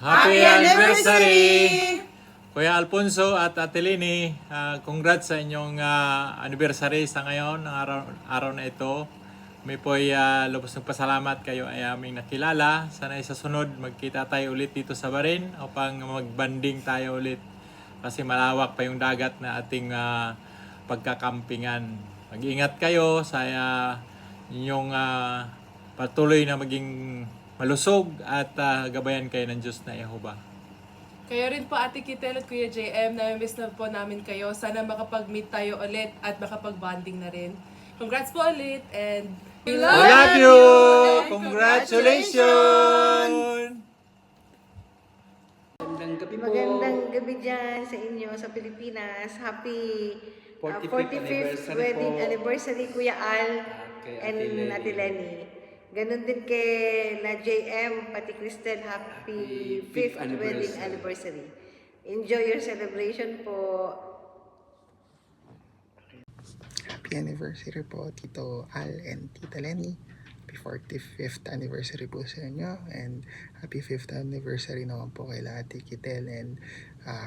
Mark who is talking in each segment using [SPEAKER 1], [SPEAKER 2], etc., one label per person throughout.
[SPEAKER 1] Happy anniversary! Kuya Alfonso at Ate Lini, congrats sa inyong anniversary sa ngayon, ng araw na ito. May po'y lubos ng pasalamat kayo ay aming nakilala. Sana sa sunod magkita tayo ulit dito sa Barin upang magbanding tayo ulit. Kasi malawak pa yung dagat na ating pagkakampingan. Mag-ingat kayo sa inyong patuloy na maging malusog at gabayan kayo ng Diyos na Yehova.
[SPEAKER 2] Kayo rin po Ate Kitel at Kuya JM, na-miss na po namin kayo. Sana makapag-meet tayo ulit at makapag-bonding na rin. Congrats po ulit and we
[SPEAKER 1] love you! Congratulations!
[SPEAKER 3] Magandang gabi po.
[SPEAKER 4] Magandang gabi dyan sa inyo sa Pilipinas. Happy 45th wedding anniversary Kuya Al and Ate Lenny. Ganon din kay na JM, pati Cristel, happy 5th wedding anniversary. Enjoy your celebration po.
[SPEAKER 5] Happy anniversary po Tito Al and Tita Lenny. Happy 45th anniversary po sa inyo. And happy 5th anniversary naman po kay Ate Kitel and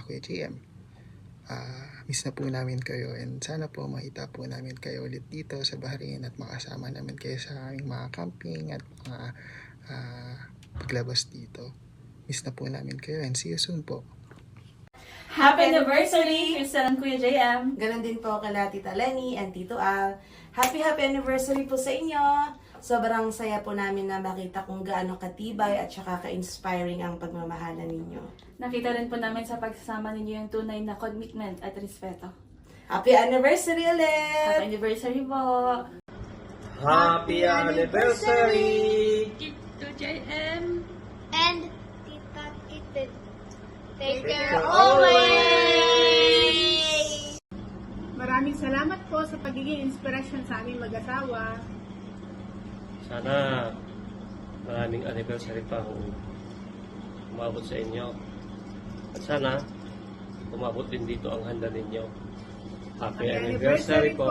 [SPEAKER 5] Kuya JM. Miss na po namin kayo and sana po makita po namin kayo ulit dito sa Bahrain at makasama namin kayo sa aming mga camping at mga paglabas dito. Miss na po namin kayo and see you soon po.
[SPEAKER 6] Happy anniversary, Crystal and Kuya JM.
[SPEAKER 4] Ganon din po kay Tita Lenny and Tito Al. Happy anniversary po sa inyo. Sobrang saya po namin na makita kung gaano katibay at saka ka-inspiring ang pagmamahalan ninyo.
[SPEAKER 6] Nakita rin po namin sa pagsasama ninyo yung tunay na commitment at respeto.
[SPEAKER 4] Happy anniversary ulit!
[SPEAKER 6] Happy anniversary po!
[SPEAKER 3] Happy anniversary!
[SPEAKER 6] Tito JM!
[SPEAKER 7] And Tita Kitel. Take care always!
[SPEAKER 8] Maraming salamat po sa pagiging inspirasyon sa aming mag-asawa.
[SPEAKER 9] Sana maraming anniversary pa ang umabot sa inyo. At sana umabot din dito ang handa ninyo. Happy anniversary po!